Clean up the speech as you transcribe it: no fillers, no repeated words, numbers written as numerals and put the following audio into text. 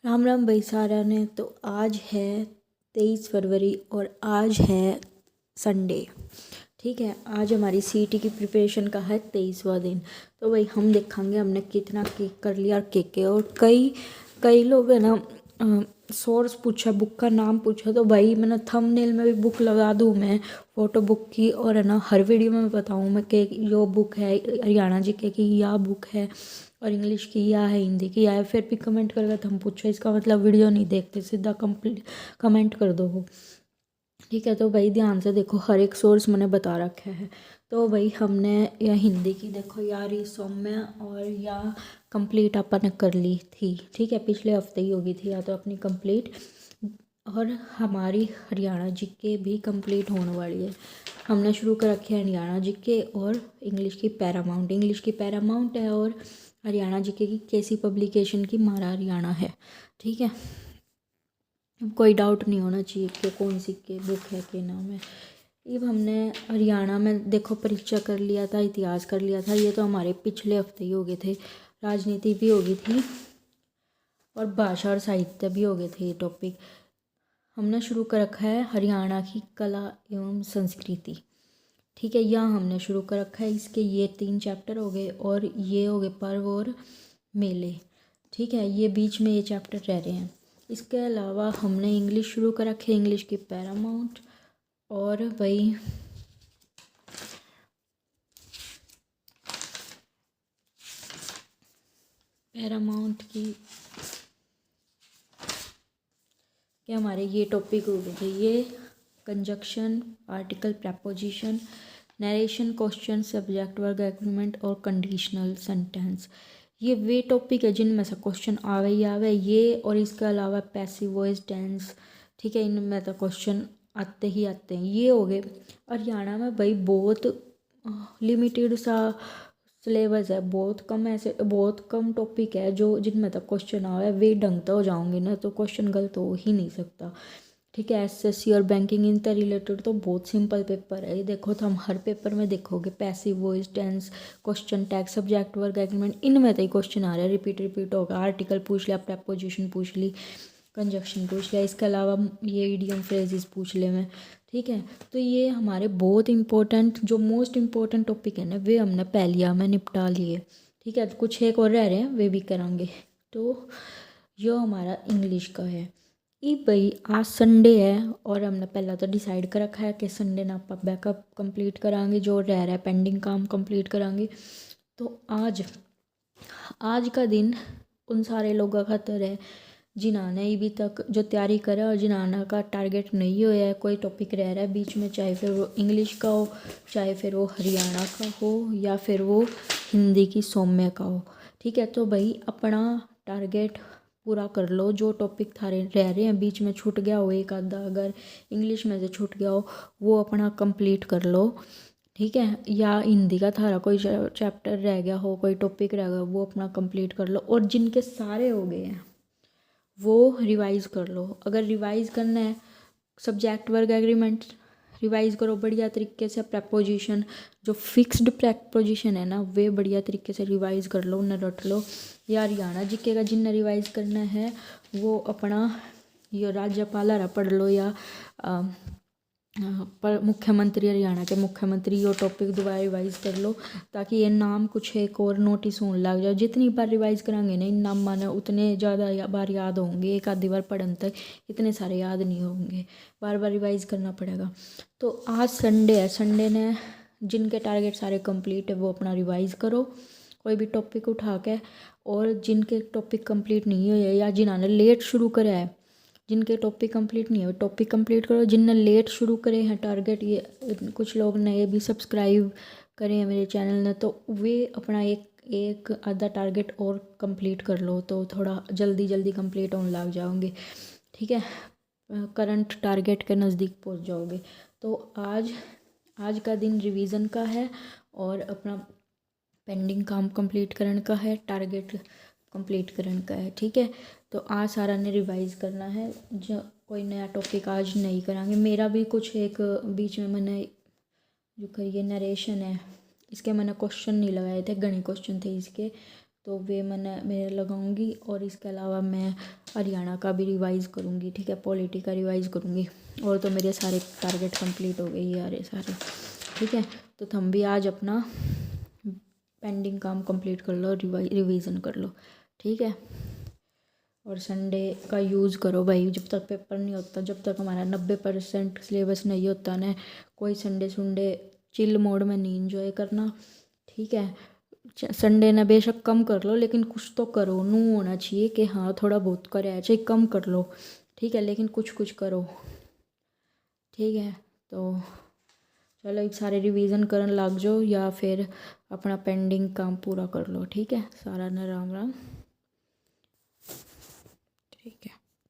राम राम भाई सारा ने। तो आज है 23 फरवरी और आज है संडे। ठीक है, आज हमारी सीईटी की प्रिपरेशन का है 23वां दिन। तो भाई हम देखेंगे हमने कितना केक कर लिया और केक और कई कई लोग है ना सोर्स पूछा, बुक का नाम पूछा, तो भाई मैंने थंबनेल में भी बुक लगा दूँ मैं, फ़ोटो बुक की, और है ना हर वीडियो में बताऊँ मैं कि यो बुक है हरियाणा जीके की, या बुक है और इंग्लिश की, या है हिंदी की, या है। फिर भी कमेंट करके हम पूछो, इसका मतलब वीडियो नहीं देखते, सीधा कंप्लीट कमेंट कर दो वो। ठीक है, तो भाई ध्यान से देखो, हर एक सोर्स मैंने बता रखा है। तो भाई हमने या हिंदी की देखो यार, ये सौम्य और या कंप्लीट अपन कर ली थी। ठीक है, पिछले हफ्ते ही होगी थी या तो अपनी कंप्लीट, और हमारी हरियाणा जीके भी कंप्लीट होने वाली है। हमने शुरू कर रखे हैं हरियाणा जीके और इंग्लिश की पैरामाउंट। इंग्लिश की पैरामाउंट है और हरियाणा जीके की केसी पब्लिकेशन की मारा हरियाणा है। ठीक है, कोई डाउट नहीं होना चाहिए कि कौन सी के बुक है, के नाम है। अब हमने हरियाणा में देखो परीक्षा कर लिया था, इतिहास कर लिया था, ये तो हमारे पिछले हफ्ते ही हो गए थे। राजनीति भी हो गई थी और भाषा और साहित्य भी हो गए थे ये टॉपिक। हमने शुरू कर रखा है हरियाणा की कला एवं संस्कृति। ठीक है, यहाँ हमने शुरू कर रखा है, इसके ये 3 चैप्टर हो गए और ये हो गए पर्व और मेले। ठीक है, ये बीच में ये चैप्टर रह रहे हैं। इसके अलावा हमने इंग्लिश शुरू कर रखे, इंग्लिश की पैरामाउंट, और भाई पैरामाउंट की कि हमारे ये टॉपिक हो गए थे, ये conjunction, article, preposition, narration, question, subject verb agreement और कंडीशनल सेंटेंस। ये वे टॉपिक है जिनमें से क्वेश्चन आवे ही आवे ये, और इसके अलावा पैसिव वॉइस टेंस। ठीक है, इनमें तो क्वेश्चन आते ही आते हैं। ये हो गए। हरियाणा में भाई बहुत लिमिटेड सा सिलेबस है, बहुत कम, ऐसे बहुत कम टॉपिक है जो जिनमें तक क्वेश्चन आवे वे ढंग तो हो जाओगे ना, तो क्वेश्चन गलत हो ही नहीं सकता। ठीक है, एसएससी और बैंकिंग इनसे रिलेटेड तो बहुत सिंपल पेपर है। ये देखो तो हम हर पेपर में देखोगे passive voice tense, question tag, subject verb agreement, इनमें तो ही क्वेश्चन आ रहे हैं, रिपीट होगा। आर्टिकल पूछ लिया, प्रपोजिशन पूछ ली, कंजक्शन पूछ लिया, इसके अलावा ये इडियम फ्रेजेस पूछ ले में। ठीक है, तो ये हमारे बहुत इंपॉर्टेंट जो मोस्ट इम्पोर्टेंट टॉपिक है ना, वे हमने पहलिया में निपटा लिए। ठीक है, तो कुछ एक और रह रहे हैं, वे भी करांगे। तो जो हमारा इंग्लिश का है, ये भाई आज संडे है और हमने पहला तो डिसाइड कर रखा है कि संडे ना आप बैकअप कंप्लीट करांगे, जो रह रहा है पेंडिंग काम कंप्लीट करांगे। तो आज का दिन उन सारे लोगों का खातर है जिन्होंने अभी तक जो तैयारी करा और जिन्होंने का टारगेट नहीं होया है, कोई टॉपिक रह रहा है बीच में, चाहे फिर वो इंग्लिश का हो, चाहे फिर वो हरियाणा का हो, या फिर वो हिंदी की सौम्य का हो। ठीक है, तो भाई अपना टारगेट पूरा कर लो। जो टॉपिक थारे रह रहे हैं, बीच में छूट गया हो एक आधा, अगर इंग्लिश में से छूट गया हो, वो अपना कंप्लीट कर लो। ठीक है, या हिंदी का थारा कोई चैप्टर रह गया हो, कोई टॉपिक रह गया, वो अपना कंप्लीट कर लो। और जिनके सारे हो गए हैं वो रिवाइज़ कर लो। अगर रिवाइज़ करना है, सब्जेक्ट वर्ग एग्रीमेंट रिवाइज़ करो बढ़िया तरीके से। प्रपोजिशन जो फिक्स्ड प्रपोजिशन है ना, वे बढ़िया तरीके से रिवाइज़ कर लो, उन्हें रट लो। या हरियाणा जीके का जिन्हें रिवाइज़ करना है वो अपना ये राज्यपाल पढ़ लो, या पर मुख्यमंत्री, हरियाणा के मुख्यमंत्री, ये टॉपिक दोबारा रिवाइज़ कर लो, ताकि ये नाम कुछ एक और नोटिस होने लग जाए। जितनी बार रिवाइज़ कराएंगे ना इन नाम माने, उतने ज़्यादा बार याद होंगे। एक आधी बार पढ़ने तक इतने सारे याद नहीं होंगे, बार बार रिवाइज़ करना पड़ेगा। तो आज संडे है, संडे ने जिनके टारगेट सारे कंप्लीट है वो अपना रिवाइज़ करो कोई भी टॉपिक उठा के। और जिनके टॉपिक कंप्लीट नहीं हुए या जिन्होंने लेट शुरू करा है, जिनके टॉपिक कंप्लीट नहीं है वो टॉपिक कंप्लीट करो। जिनने लेट शुरू करे हैं टारगेट, ये कुछ लोग नए भी सब्सक्राइब करे हैं मेरे चैनल ने, तो वे अपना एक आधा टारगेट और कंप्लीट कर लो, तो थोड़ा जल्दी जल्दी कंप्लीट होने लग जाओगे। ठीक है, करंट टारगेट के नज़दीक पहुंच जाओगे। तो आज का दिन रिवीजन का है और अपना पेंडिंग काम कंप्लीट करने का है, टारगेट कंप्लीट करने का है। ठीक है, तो आज सारा ने रिवाइज़ करना है, जो कोई नया टॉपिक आज नहीं करांगे। मेरा भी कुछ एक बीच में मैंने जो करिए नरेशन है, इसके मैंने क्वेश्चन नहीं लगाए थे, गणित क्वेश्चन थे इसके, तो वे मैं लगाऊंगी। और इसके अलावा मैं हरियाणा का भी रिवाइज़ करूंगी, ठीक है, पॉलिटी का रिवाइज़ करूंगी। और तो मेरे सारे टारगेट कंप्लीट हो गए यार ये सारे, ठीक है। तो तुम भी आज अपना पेंडिंग काम कंप्लीट कर लो, रिवीजन कर लो, ठीक है। और संडे का यूज़ करो भाई, जब तक पेपर नहीं होता, जब तक हमारा 90% सिलेबस नहीं होता ना, कोई संडे चिल मोड में नहीं इंजॉय करना, ठीक है। संडे ना बेशक कम कर लो, लेकिन कुछ तो करो, नू होना चाहिए कि हाँ थोड़ा बहुत करे, चाहे कम कर लो, ठीक है, लेकिन कुछ कुछ करो, ठीक है। तो चलो एक सारे रिवीजन करन लग जाओ, या फिर अपना पेंडिंग काम पूरा कर लो, ठीक है। सारा ने राम राम, ठीक है।